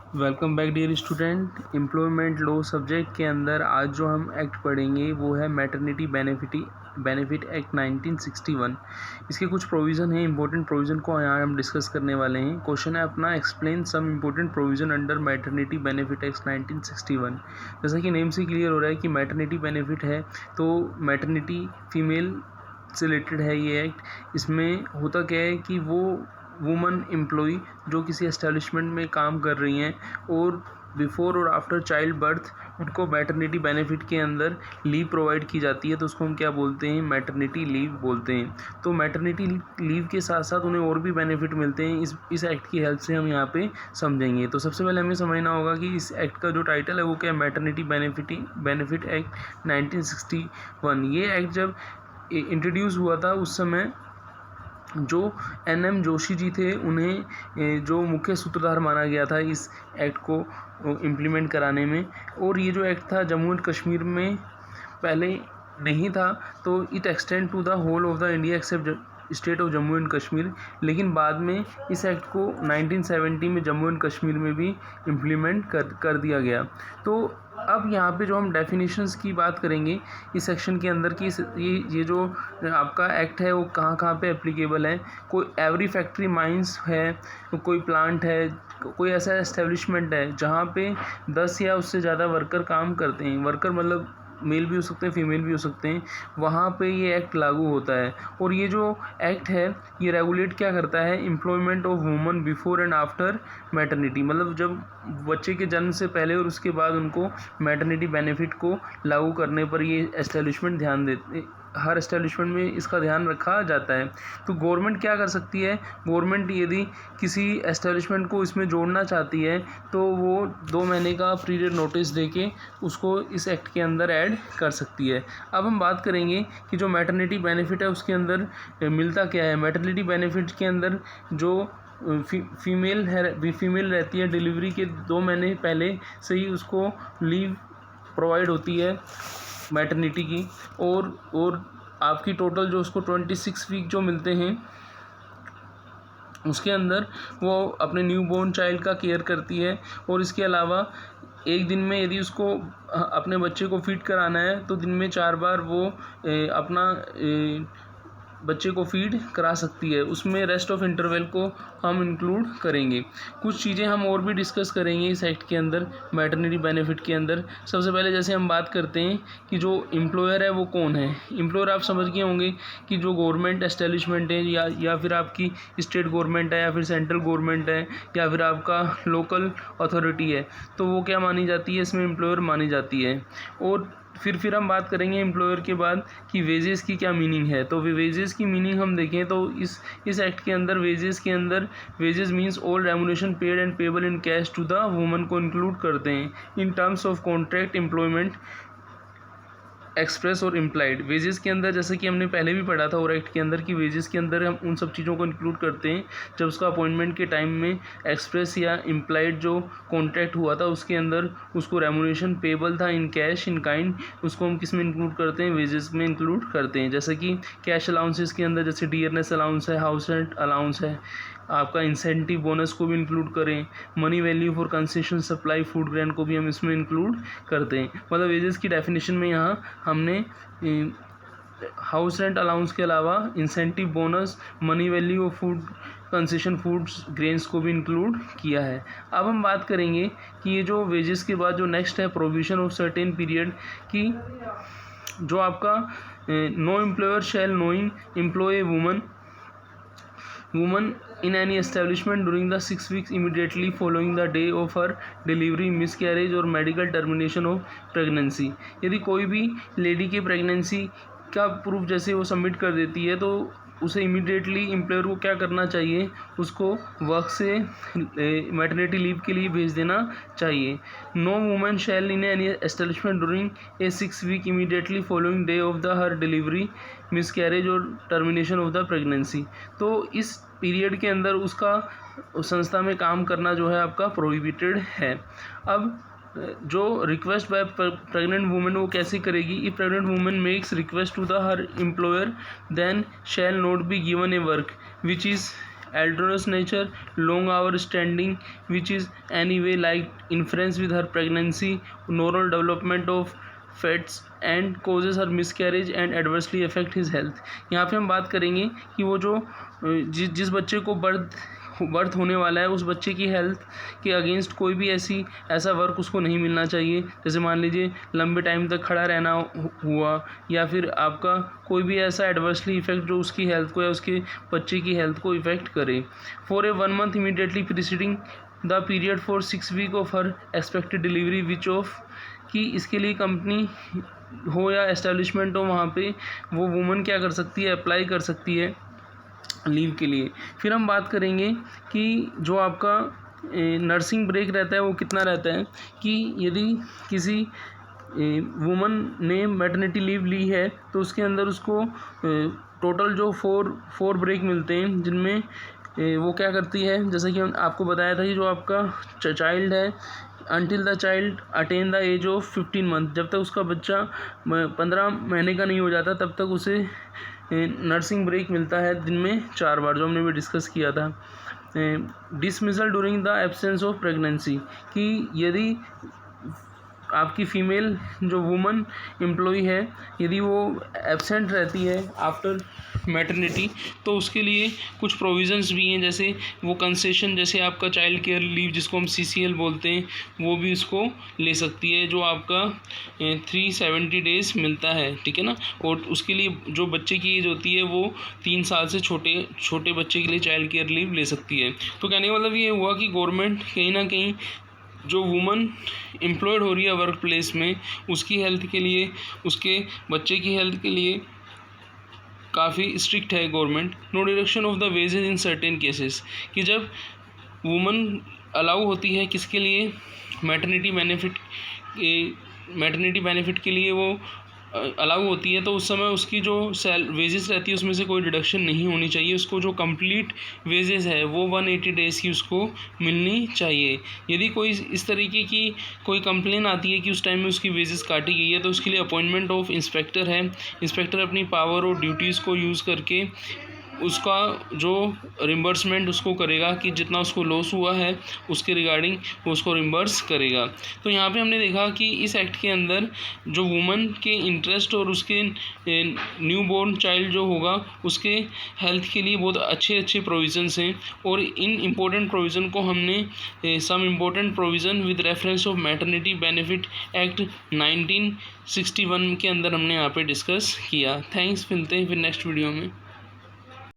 Welcome back dear student. Employment law subject के अंदर आज जो हम एक्ट पढ़ेंगे वो है मैटरनिटी बेनिफिट एक्ट 1961। इसके कुछ प्रोविज़न हैं, इंपॉर्टेंट प्रोविज़न को यहाँ हम डिस्कस करने वाले हैं। क्वेश्चन है अपना, explain some important provision under maternity benefit act 1961। जैसा कि नेम से क्लियर हो रहा है कि मैटरनिटी बेनिफिट है, तो मैटरनिटी फीमेल से रिलेटेड है ये एक्ट। इसमें होता क्या है कि वो वुमन एम्प्लॉई जो किसी एस्टेब्लिशमेंट में काम कर रही हैं और बिफोर और आफ्टर चाइल्ड बर्थ उनको मैटरनिटी बेनिफिट के अंदर लीव प्रोवाइड की जाती है, तो उसको हम क्या बोलते हैं, मैटरनिटी लीव बोलते हैं। तो मैटरनिटी लीव के साथ साथ उन्हें और भी बेनिफिट मिलते हैं। इस एक्ट की हेल्प से हम यहाँ पे समझेंगे। तो सबसे पहले हमें समझना होगा कि इस एक्ट का जो टाइटल है वो क्या है, मैटरनिटी बेनिफिट एक्ट 1961। ये एक्ट जब इंट्रोड्यूस हुआ था उस समय जो एन.एम. जोशी जी थे, उन्हें जो मुख्य सूत्रधार माना गया था इस एक्ट को इम्प्लीमेंट कराने में। और ये जो एक्ट था जम्मू एंड कश्मीर में पहले नहीं था, तो it extend to the whole of the India except state of Jammu and Kashmir. लेकिन बाद में इस एक्ट को 1970 में जम्मू एंड कश्मीर में भी इम्प्लीमेंट कर दिया गया। तो अब यहाँ पे जो हम डेफिनेशंस की बात करेंगे इस सेक्शन के अंदर कि ये जो आपका एक्ट है वो कहाँ कहाँ पे एप्लीकेबल है। कोई एवरी फैक्ट्री माइंस है, कोई प्लांट है, कोई ऐसा एस्टेब्लिशमेंट है जहाँ पे 10 या उससे ज़्यादा वर्कर काम करते हैं, वर्कर मतलब मेल भी हो सकते हैं, फीमेल भी हो सकते हैं, वहाँ पे ये एक्ट लागू होता है। और ये जो एक्ट है ये रेगुलेट क्या करता है, employment of woman before and after maternity, मतलब जब बच्चे के जन्म से पहले और उसके बाद उनको मैटरनिटी बेनिफिट को लागू करने पर ये एस्टेब्लिशमेंट ध्यान देते, हर एस्टेब्लिशमेंट में इसका ध्यान रखा जाता है। तो गवर्नमेंट क्या कर सकती है, गवर्नमेंट यदि किसी एस्टेब्लिशमेंट को इसमें जोड़ना चाहती है तो वो 2 महीने का पीरियड नोटिस देके उसको इस एक्ट के अंदर ऐड कर सकती है। अब हम बात करेंगे कि जो मैटरनिटी बेनिफिट है उसके अंदर मिलता क्या है। मैटरनिटी बेनिफिट के अंदर जो फीमेल रहती है, डिलीवरी के 2 महीने पहले से ही उसको लीव प्रोवाइड होती है मैटरनिटी की। और आपकी टोटल जो उसको 26 वीक जो मिलते हैं उसके अंदर वो अपने न्यू बॉर्न चाइल्ड का केयर करती है। और इसके अलावा एक दिन में यदि उसको अपने बच्चे को फीड कराना है तो दिन में 4 बार वो अपना बच्चे को फीड करा सकती है। उसमें रेस्ट ऑफ इंटरवल को हम इंक्लूड करेंगे। कुछ चीज़ें हम और भी डिस्कस करेंगे इस एक्ट के अंदर, मैटरनिटी बेनिफिट के अंदर। सबसे पहले जैसे हम बात करते हैं कि जो एम्प्लॉयर है वो कौन है। एम्प्लॉयर आप समझ गए होंगे कि जो गवर्नमेंट एस्टेब्लिशमेंट है या फिर आपकी स्टेट गवर्नमेंट है या फिर सेंट्रल गवर्नमेंट है या फिर आपका लोकल अथॉरिटी है, तो वो क्या मानी जाती है, इसमें एम्प्लॉयर मानी जाती है। और फिर हम बात करेंगे एम्प्लॉयर के बाद कि वेजेस की क्या मीनिंग है। तो वेजेस की मीनिंग हम देखें तो इस एक्ट के अंदर वेजेस के अंदर wages means all remuneration paid and payable in cash to the woman को इंक्लूड करते हैं in terms of contract employment express और इम्प्लाइड। वेजेस के अंदर जैसे कि हमने पहले भी पढ़ा था और एक्ट के अंदर कि वेजेस के अंदर हम उन सब चीज़ों को इंक्लूड करते हैं जब उसका अपॉइंटमेंट के टाइम में एक्सप्रेस या इम्प्लाइड जो कॉन्ट्रैक्ट हुआ था उसके अंदर उसको रेम्युनरेशन पेबल था इन कैश इन काइंड, उसको हम किस में इंक्लूड करते हैं, वेजेस में इंक्लूड करते हैं। जैसे कि कैश अलाउंसेस के अंदर जैसे डियरनेस अलाउंस है, हाउस रेंट अलाउंस है, आपका इंसेंटिव बोनस को भी इंक्लूड करें, money value for concession supply food grain को भी हम इसमें इंक्लूड करते हैं। मतलब वेजेस की डेफिनेशन में यहाँ हमने हाउस रेंट अलाउंस के अलावा incentive bonus, money value of food concession foods grains को भी इंक्लूड किया है। अब हम बात करेंगे कि ये जो वेजेस के बाद जो नेक्स्ट है प्रोविजन ऑफ सर्टेन पीरियड की, जो आपका no employer shall knowing employ woman in any establishment during the 6 weeks immediately following the day of her delivery, miscarriage और medical termination of pregnancy। यदि कोई भी लेडी की प्रेगनेंसी का प्रूफ जैसे वो सबमिट कर देती है तो उसे इमीडिएटली एम्प्लॉयर को क्या करना चाहिए, उसको वर्क से मैटरनिटी लीव के लिए भेज देना चाहिए। No woman shall in any establishment during a 6 week immediately following day of the her delivery, miscarriage और टर्मिनेशन ऑफ द प्रेगनेंसी। तो इस पीरियड के अंदर उसका संस्था में काम करना जो है आपका प्रोहिबिटेड है। अब जो रिक्वेस्ट बाय प्रेग्नेंट वुमेन वो कैसे करेगी, if pregnant women makes request to the her employer then shall not be given a work which is arduous nature, long hour standing which is any way like influence with her pregnancy, normal development of fats and causes her miscarriage and adversely affect his health. यहाँ पे हम बात करेंगे कि वो जो जिस बच्चे को बर्थ होने वाला है उस बच्चे की हेल्थ के अगेंस्ट कोई भी ऐसा वर्क उसको नहीं मिलना चाहिए। जैसे मान लीजिए लंबे टाइम तक खड़ा रहना हुआ, या फिर आपका कोई भी ऐसा एडवर्सली इफेक्ट जो उसकी हेल्थ को या उसके बच्चे की हेल्थ को इफेक्ट करे। For a 1 month immediately preceding the period for 6 weeks of her expected delivery which of, कि इसके लिए कंपनी हो या एस्टेब्लिशमेंट हो, वहाँ पे वो वुमन क्या कर सकती है, अप्लाई कर सकती है लीव के लिए। फिर हम बात करेंगे कि जो आपका नर्सिंग ब्रेक रहता है वो कितना रहता है, कि यदि किसी वुमन ने मैटरनिटी लीव ली है तो उसके अंदर उसको टोटल जो फोर ब्रेक मिलते हैं, जिनमें वो क्या करती है, जैसा कि आपको बताया था कि जो आपका चाइल्ड है until the child attain the age of 15 months, जब तक उसका बच्चा 15 महीने का नहीं हो जाता तब तक उसे नर्सिंग ब्रेक मिलता है, दिन में 4 बार, जो हमने भी डिस्कस किया था। Dismissal during the absence of pregnancy, कि यदि आपकी फ़ीमेल जो वुमन एम्प्लॉई है यदि वो एब्सेंट रहती है आफ्टर मैटरनिटी तो उसके लिए कुछ प्रोविज़न्स भी हैं, जैसे वो कंसेशन, जैसे आपका चाइल्ड केयर लीव जिसको हम CCL बोलते हैं, वो भी उसको ले सकती है, जो आपका 370 days मिलता है, ठीक है ना। और उसके लिए जो बच्चे की एज होती है वो 3 साल से छोटे बच्चे के लिए चाइल्ड केयर लीव ले सकती है। तो कहने का मतलब ये हुआ कि गवर्नमेंट कहीं ना कहीं जो वुमन एम्प्लॉयड हो रही है वर्क प्लेस में, उसकी हेल्थ के लिए, उसके बच्चे की हेल्थ के लिए काफ़ी स्ट्रिक्ट है government. No deduction of the wages in certain cases, कि जब वुमन अलाउ होती है किसके लिए, मैटरनिटी बेनिफिट के लिए वो अलाउ होती है, तो उस समय उसकी जो वेजेस रहती है उसमें से कोई डिडक्शन नहीं होनी चाहिए। उसको जो कंप्लीट वेजेस है वो 180 days की उसको मिलनी चाहिए। यदि कोई इस तरीके की कोई कंप्लेन आती है कि उस टाइम में उसकी वेजेस काटी गई है तो उसके लिए अपॉइंटमेंट ऑफ इंस्पेक्टर है। इंस्पेक्टर अपनी पावर और ड्यूटीज़ को यूज़ करके उसका जो रिम्बर्समेंट उसको करेगा, कि जितना उसको लॉस हुआ है उसके रिगार्डिंग वो उसको रिम्बर्स करेगा। तो यहाँ पे हमने देखा कि इस एक्ट के अंदर जो वुमन के इंटरेस्ट और उसके न्यू बॉर्न चाइल्ड जो होगा उसके हेल्थ के लिए बहुत अच्छे प्रोविज़न्स हैं। और इन इम्पोर्टेंट प्रोविज़न को हमने some important provision with reference of maternity benefit act 1961 के अंदर हमने यहाँ पे डिस्कस किया। थैंक्स, मिलते हैं फिर नेक्स्ट वीडियो में।